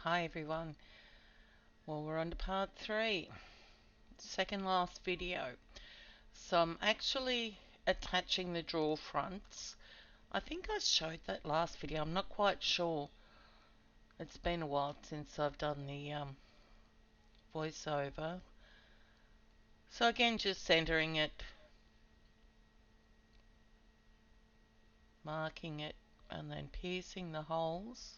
Hi everyone. Well, we're on to part 3, second last video. So I'm actually attaching the drawer fronts. I think I showed that last video, I'm not quite sure. It's been a while since I've done the voiceover. So again, just centering it, marking it, and then piercing the holes.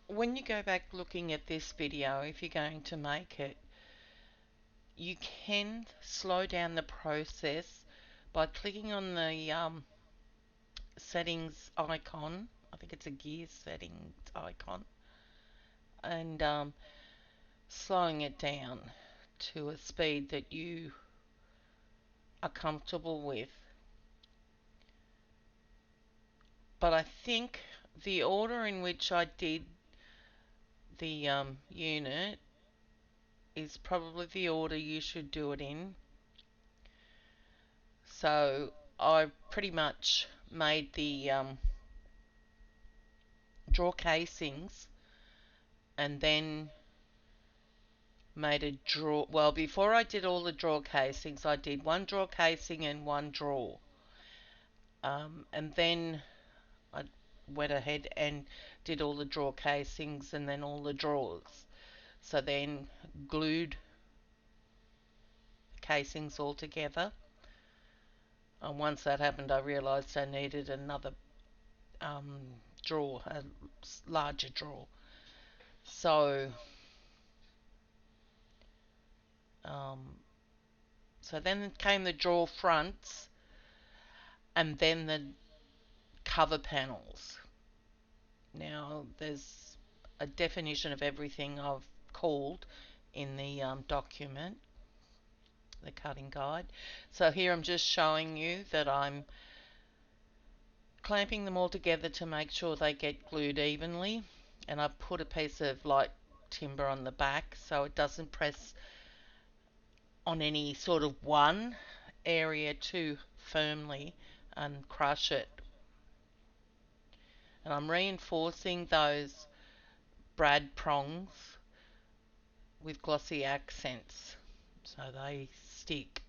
When you go back looking at this video, if you're going to make it, you can slow down the process by clicking on the settings icon. I think it's a gear settings icon, and slowing it down to a speed that you are comfortable with. But I think the order in which I did the unit is probably the order you should do it in. So I pretty much made the drawer casings and then made a drawer. Well, before I did all the drawer casings, I did one drawer casing and one drawer. And then I went ahead and did all the drawer casings and then all the drawers. So then glued the casings all together. And once that happened, I realised I needed another drawer, a larger drawer. So so then came the drawer fronts and then the cover panels. Now there's a definition of everything I've called in the document, the cutting guide. So here I'm just showing you that I'm clamping them all together to make sure they get glued evenly, and I've put a piece of light timber on the back so it doesn't press on any sort of one area too firmly and crush it. And I'm reinforcing those brad prongs with glossy accents so they stick.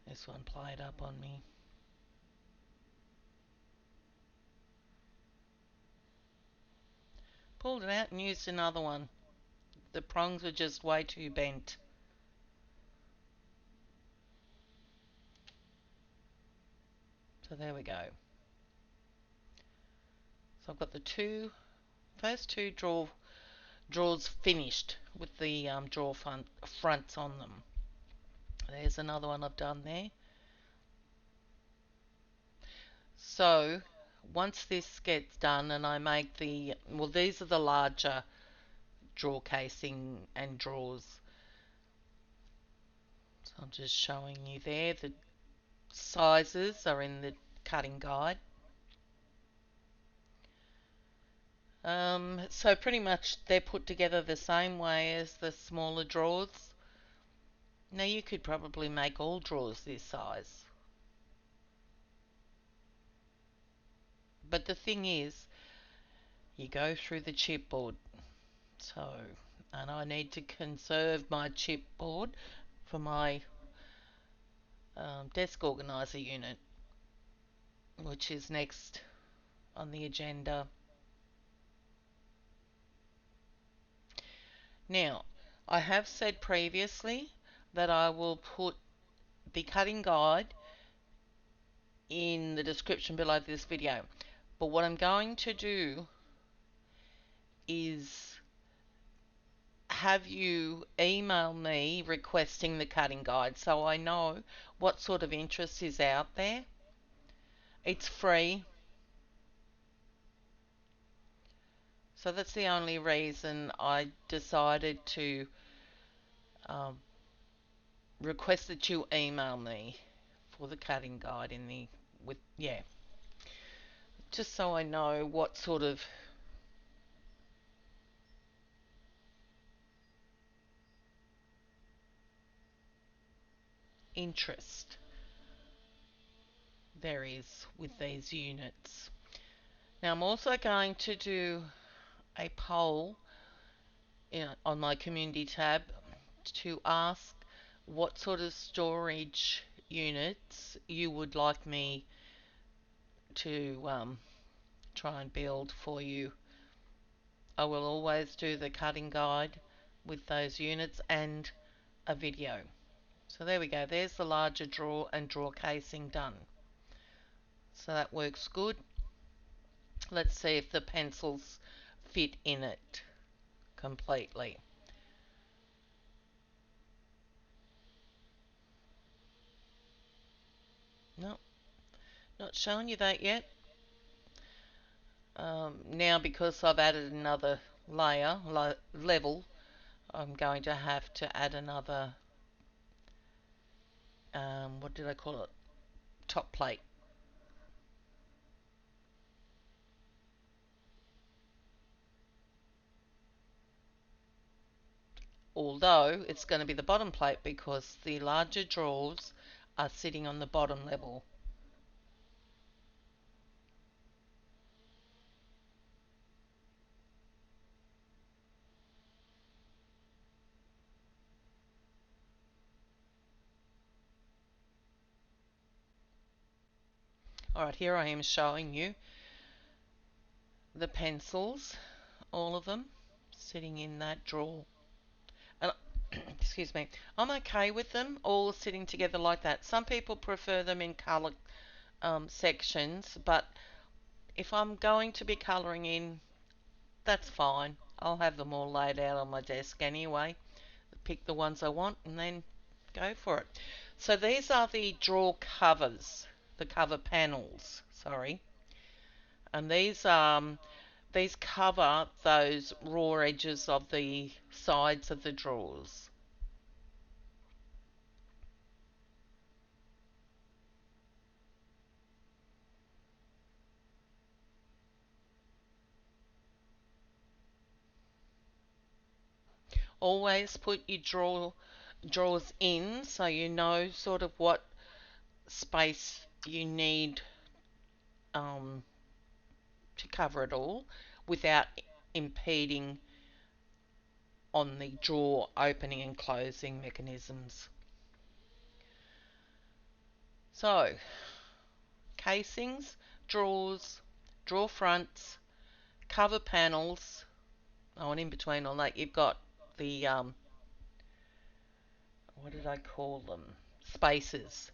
This one played up on me. Pulled it out and used another one. The prongs were just way too bent. So there we go. So I've got the first two drawers finished with the drawer fronts on them. There's another one I've done there. So once this gets done and I make well, these are the larger drawer casing and drawers. So I'm just showing you there. The sizes are in the cutting guide. So pretty much they're put together the same way as the smaller drawers. Now you could probably make all drawers this size. But the thing is, you go through the chipboard. So, and I need to conserve my chipboard for my desk organizer unit, which is next on the agenda. Now, I have said previously that I will put the cutting guide in the description below this video. But what I'm going to do is have you email me requesting the cutting guide so I know what sort of interest is out there. It's free. So that's the only reason I decided to request that you email me for the cutting guide in the with yeah, just so I know what sort of interest there is with these units. Now I'm also going to do a poll on my community tab to ask what sort of storage units you would like me to try and build for you. I will always do the cutting guide with those units and a video. So there we go, there's the larger drawer and drawer casing done. So that works good. Let's see if the pencils fit in it completely. No, not showing you that yet. Now because I've added another level, I'm going to have to add another, what did I call it? Top plate. Although it's going to be the bottom plate because the larger drawers are sitting on the bottom level. Alright, here I am showing you the pencils, all of them, sitting in that drawer. And excuse me, I'm okay with them all sitting together like that. Some people prefer them in colour sections, but if I'm going to be colouring in, that's fine. I'll have them all laid out on my desk anyway. Pick the ones I want and then go for it. So these are the drawer covers, the cover panels, sorry. And these cover those raw edges of the sides of the drawers. Always put your drawers in so you know sort of what space you need um, to cover it all without impeding on the drawer opening and closing mechanisms. So, casings, drawers, drawer fronts, cover panels. Oh, and in between all that, you've got the what did I call them? Spaces,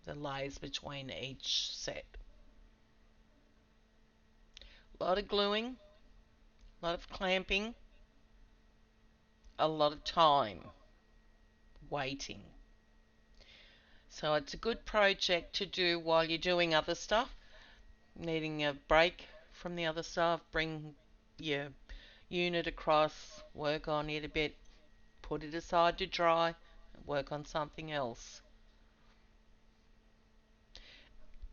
the layers between each set. A lot of gluing, a lot of clamping, a lot of time waiting. So it's a good project to do while you're doing other stuff. Needing a break from the other stuff, bring your unit across, work on it a bit, put it aside to dry, work on something else.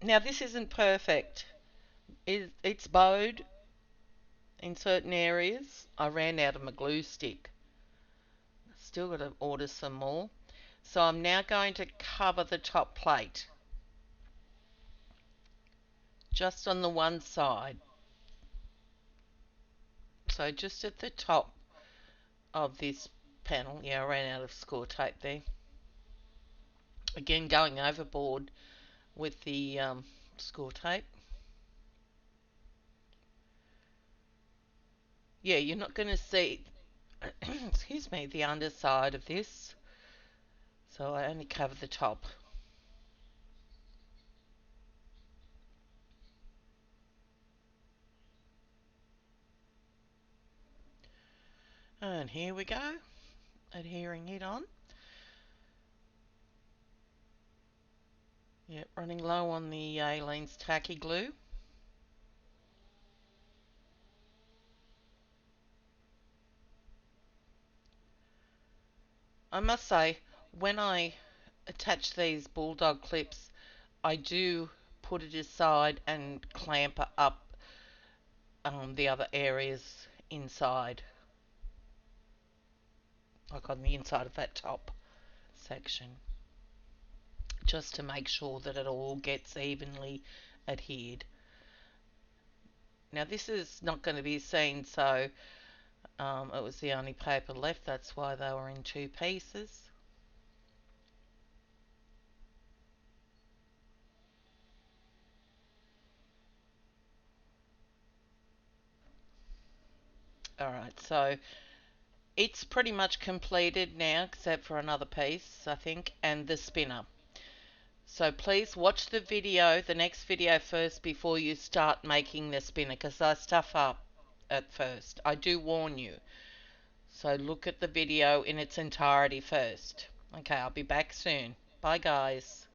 Now this isn't perfect. It's bowed in certain areas. I ran out of my glue stick. Still got to order some more. So I'm now going to cover the top plate. Just on the one side. So just at the top of this panel. Yeah, I ran out of score tape there. Again, going overboard with the score tape. Yeah, you're not going to see, excuse me, the underside of this. So I only cover the top. And here we go, adhering it on. Yep, running low on the Allemande tacky glue. I must say, when I attach these bulldog clips, I do put it aside and clamp up the other areas inside, like on the inside of that top section, just to make sure that it all gets evenly adhered. Now this is not going to be seen, so it was the only paper left, that's why they were in two pieces. Alright, so it's pretty much completed now, except for another piece, I think, and the spinner. So please watch the video, the next video first before you start making the spinner, because I stuff up at first. I do warn you. So look at the video in its entirety first. Okay, I'll be back soon. Bye guys.